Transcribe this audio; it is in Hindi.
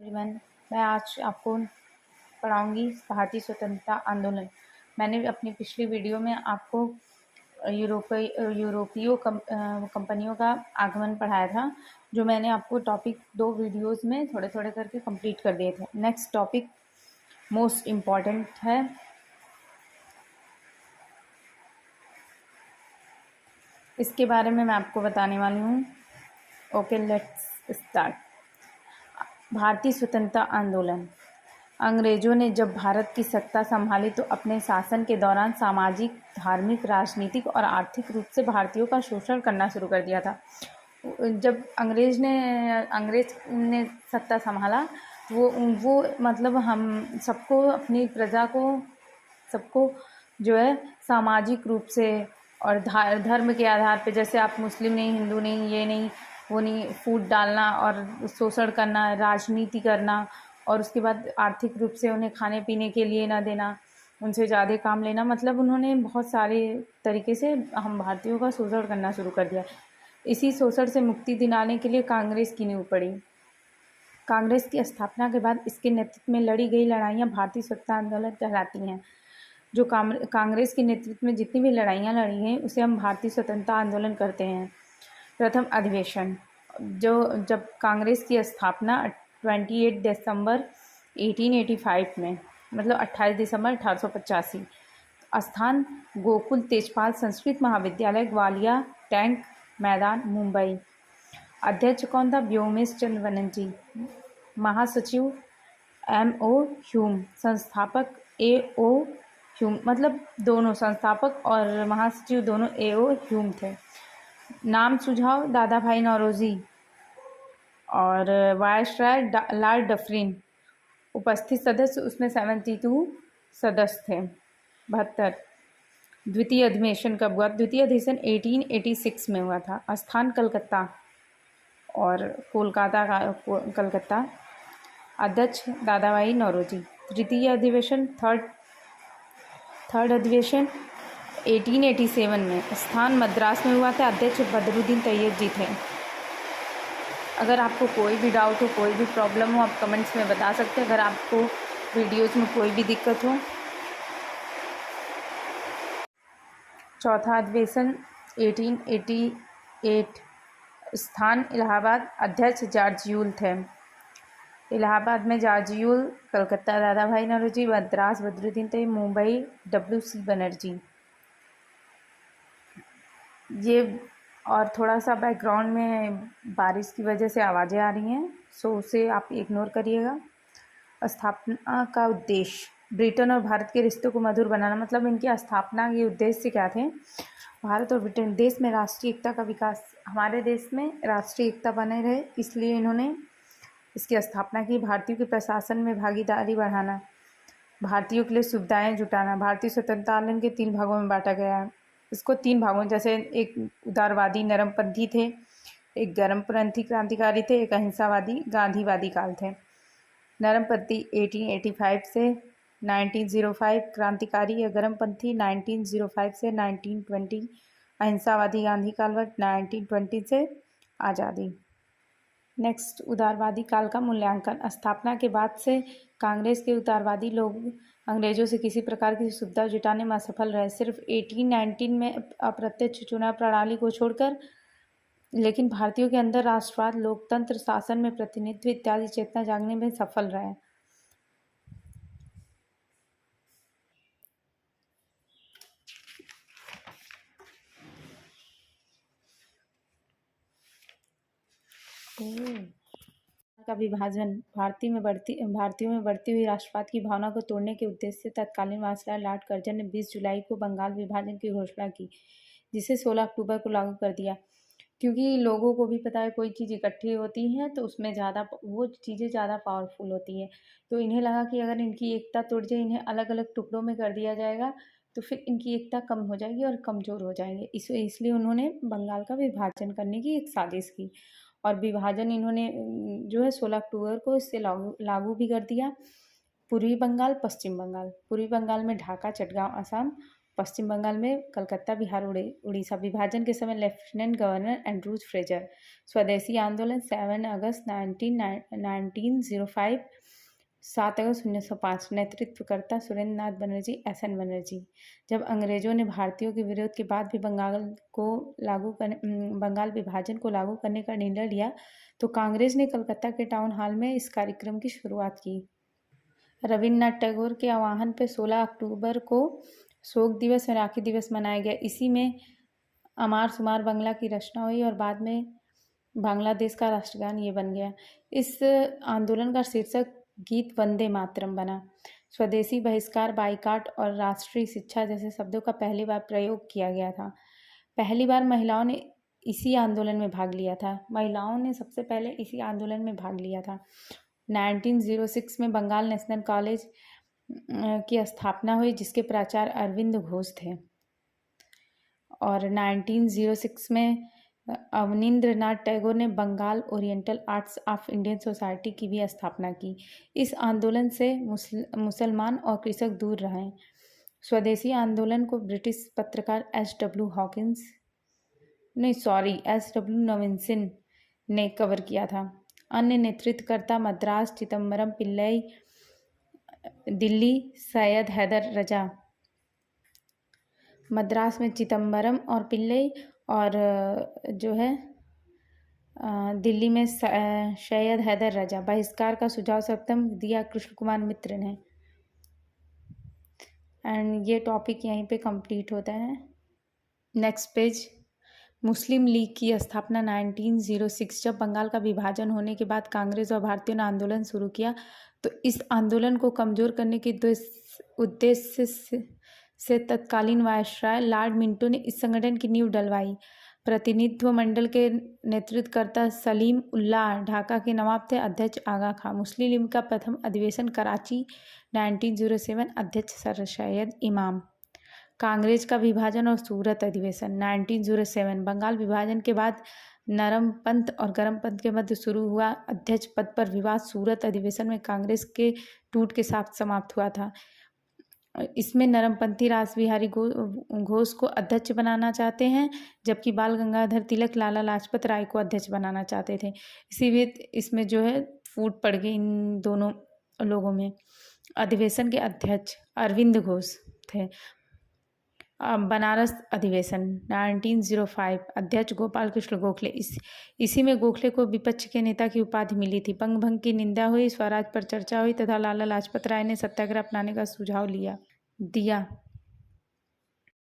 एवरीवन, मैं आज आपको पढ़ाऊंगी भारतीय स्वतंत्रता आंदोलन। मैंने अपनी पिछली वीडियो में आपको यूरोपीय कंपनियों का आगमन पढ़ाया था, जो मैंने आपको टॉपिक 2 वीडियोस में थोड़े थोड़े करके कंप्लीट कर दिए थे। नेक्स्ट टॉपिक मोस्ट इम्पॉर्टेंट है, इसके बारे में मैं आपको बताने वाली हूँ। Okay, let's start. भारतीय स्वतंत्रता आंदोलन। अंग्रेजों ने जब भारत की सत्ता संभाली तो अपने शासन के दौरान सामाजिक, धार्मिक, राजनीतिक और आर्थिक रूप से भारतीयों का शोषण करना शुरू कर दिया था। जब अंग्रेज ने सत्ता संभाला, वो मतलब हम सबको, अपनी प्रजा को, सबको जो है सामाजिक रूप से और धर्म के आधार पे, जैसे आप मुस्लिम नहीं, हिंदू नहीं, ये नहीं, वो नहीं, फूट डालना और शोषण करना, राजनीति करना, और उसके बाद आर्थिक रूप से उन्हें खाने पीने के लिए ना देना, उनसे ज़्यादा काम लेना, मतलब उन्होंने बहुत सारे तरीके से हम भारतीयों का शोषण करना शुरू कर दिया। इसी शोषण से मुक्ति दिलाने के लिए कांग्रेस की नींव पड़ी। कांग्रेस की स्थापना के बाद इसके नेतृत्व में लड़ी गई लड़ाइयाँ भारतीय स्वतंत्रता आंदोलन कहलाती हैं। जो कांग्रेस के नेतृत्व में जितनी भी लड़ाइयाँ लड़ी हैं, उसे हम भारतीय स्वतंत्रता आंदोलन करते हैं। प्रथम अधिवेशन, जब कांग्रेस की स्थापना 28 दिसंबर 1885 में, मतलब 28 दिसंबर 1885। स्थान गोकुल तेजपाल संस्कृत महाविद्यालय, ग्वालियर टैंक मैदान, मुंबई। अध्यक्ष कौन था? व्योमेश चंद्र बनर्जी। महासचिव M.O. ह्यूम। संस्थापक A.O. ह्यूम, मतलब दोनों संस्थापक और महासचिव दोनों A.O. ह्यूम थे। नाम सुझाव दादा भाई नौरोजी और वायसराय लॉर्ड डफरिन। उपस्थित सदस्य उसमें 72 सदस्य थे, 72। द्वितीय अधिवेशन कब हुआ? द्वितीय अधिवेशन 1886 में हुआ था। स्थान कलकत्ता और कोलकाता का कलकत्ता। अध्यक्ष दादा भाई नौरोजी। तृतीय अधिवेशन, थर्ड अधिवेशन 1887 में। स्थान मद्रास में हुआ था। अध्यक्ष बदरुद्दीन तैयब जी थे। अगर आपको कोई भी डाउट हो, कोई भी प्रॉब्लम हो, आप कमेंट्स में बता सकते हैं। अगर आपको वीडियोस में कोई भी दिक्कत हो। चौथा अधिवेशन 1888। स्थान इलाहाबाद। अध्यक्ष जॉर्ज यूल थे। इलाहाबाद में जॉर्ज यूल, कलकत्ता दादा भाई नौरोजी, मद्रास बदरुद्दीन तैयब, मुंबई WC बनर्जी। ये, और थोड़ा सा बैकग्राउंड में बारिश की वजह से आवाज़ें आ रही हैं, सो उसे आप इग्नोर करिएगा। स्थापना का उद्देश्य ब्रिटेन और भारत के रिश्तों को मधुर बनाना, मतलब इनकी स्थापना के उद्देश्य क्या थे? भारत और ब्रिटेन देश में राष्ट्रीय एकता का विकास, हमारे देश में राष्ट्रीय एकता बने रहे, इसलिए इन्होंने इसकी स्थापना की। भारतीयों के प्रशासन में भागीदारी बढ़ाना, भारतीयों के लिए सुविधाएं जुटाना। भारतीय स्वतंत्रता आंदोलन के 3 भागों में बांटा गया है। इसको 3 भागों, जैसे एक उदारवादी नरमपंथी थे, एक गर्मपंथी क्रांतिकारी थे, एक अहिंसावादी गांधीवादी काल थे। नरमपंथी 1885 से 1905, क्रांतिकारी या गर्मपंथी 1905 से 1920, अहिंसावादी गांधी काल 1920 से आज़ादी। नेक्स्ट, उदारवादी काल का मूल्यांकन। स्थापना के बाद से कांग्रेस के उदारवादी लोग अंग्रेजों से किसी प्रकार की सुविधा जुटाने में असफल रहे। सिर्फ 1819 में अप्रत्यक्ष चुनाव प्रणाली को छोड़कर, लेकिन भारतीयों के अंदर राष्ट्रवाद, लोकतंत्र, शासन में प्रतिनिधित्व इत्यादि चेतना जागने में सफल रहे। का विभाजन। भारतीयों में बढ़ती हुई राष्ट्रवाद की भावना को तोड़ने के उद्देश्य से तत्कालीन वायसराय लॉर्ड कर्जन ने 20 जुलाई को बंगाल विभाजन की घोषणा की, जिसे 16 अक्टूबर को लागू कर दिया। क्योंकि लोगों को भी पता है, कोई चीज़ इकट्ठी होती है तो उसमें ज़्यादा, वो चीज़ें ज़्यादा पावरफुल होती हैं। तो इन्हें लगा कि अगर इनकी एकता टूट जाए, इन्हें अलग अलग टुकड़ों में कर दिया जाएगा, तो फिर इनकी एकता कम हो जाएगी और कमज़ोर हो जाएंगे। इसलिए उन्होंने बंगाल का विभाजन करने की एक साजिश की, और विभाजन इन्होंने जो है 16 अक्टूबर को इससे लागू भी कर दिया। पूर्वी बंगाल, पश्चिम बंगाल। पूर्वी बंगाल में ढाका, चटगांव असम, पश्चिम बंगाल में कलकत्ता, बिहार, उड़ीसा। विभाजन के समय लेफ्टिनेंट गवर्नर एंड्रूज फ्रेजर। स्वदेशी आंदोलन 7 अगस्त 1905, 7 अगस्त 1905। नेतृत्वकर्ता सुरेंद्र नाथ बनर्जी, SN बनर्जी। जब अंग्रेजों ने भारतीयों के विरोध के बाद भी बंगाल विभाजन को लागू करने का निर्णय लिया तो कांग्रेस ने कलकत्ता के टाउन हॉल में इस कार्यक्रम की शुरुआत की। रविन्द्रनाथ टैगोर के आह्वान पर 16 अक्टूबर को शोक दिवस और राखी दिवस मनाया गया। इसी में अमार सुमार बांग्ला की रचना हुई और बाद में बांग्लादेश का राष्ट्रगान ये बन गया। इस आंदोलन का शीर्षक गीत वंदे मातरम बना। स्वदेशी बहिष्कार, बाइकाट और राष्ट्रीय शिक्षा जैसे शब्दों का पहली बार प्रयोग किया गया था। पहली बार महिलाओं ने इसी आंदोलन में भाग लिया था। महिलाओं ने सबसे पहले इसी आंदोलन में भाग लिया था। 1906 में बंगाल नेशनल कॉलेज की स्थापना हुई जिसके प्राचार्य अरविंद घोष थे और 1906 में अवनींद्रनाथ टैगोर ने Bengal oriental arts of Indian society की भी स्थापना की। इस आंदोलन से मुसलमान और कृषक दूर रहे। स्वदेशी आंदोलन को ब्रिटिश पत्रकार S.W. नविन्सन ने कवर किया था। अन्य नेतृत्वकर्ता मद्रास चिदम्बरम पिल्लई, दिल्ली सैयद हैदर रजा। मद्रास में चिदम्बरम और पिल्लई और जो है दिल्ली में सैयद हैदर रजा। बहिष्कार का सुझाव सर्वप्रथम दिया कृष्ण कुमार मित्र ने। एंड ये टॉपिक यहीं पे कंप्लीट होता है। Next page. मुस्लिम लीग की स्थापना 1906। जब बंगाल का विभाजन होने के बाद कांग्रेस और भारतीयों ने आंदोलन शुरू किया तो इस आंदोलन को कमजोर करने के उद्देश्य से तत्कालीन वायसराय लॉर्ड मिंटो ने इस संगठन की नींव डलवाई। प्रतिनिधित्व मंडल के नेतृत्वकर्ता सलीम उल्लाह ढाका के नवाब थे। अध्यक्ष आगा खां। मुस्लिम लीग का प्रथम अधिवेशन कराची 1907। अध्यक्ष सर सैयद इमाम। कांग्रेस का विभाजन और सूरत अधिवेशन 1907। बंगाल विभाजन के बाद नरम पंथ और गरम पंथ के मध्य शुरू हुआ अध्यक्ष पद पर विवाद सूरत अधिवेशन में कांग्रेस के टूट के साथ समाप्त हुआ था। इसमें नरमपंथी रासबिहारी घोष को अध्यक्ष बनाना चाहते हैं जबकि बाल गंगाधर तिलक लाला लाजपत राय को अध्यक्ष बनाना चाहते थे। इसी बीच इसमें जो है फूट पड़ गई इन दोनों लोगों में। अधिवेशन के अध्यक्ष अरविंद घोष थे। बनारस अधिवेशन 1905। अध्यक्ष गोपाल कृष्ण गोखले। इसी में गोखले को विपक्ष के नेता की उपाधि मिली थी। बंग भंग की निंदा हुई, स्वराज पर चर्चा हुई तथा लाला लाजपत राय ने सत्याग्रह अपनाने का सुझाव दिया।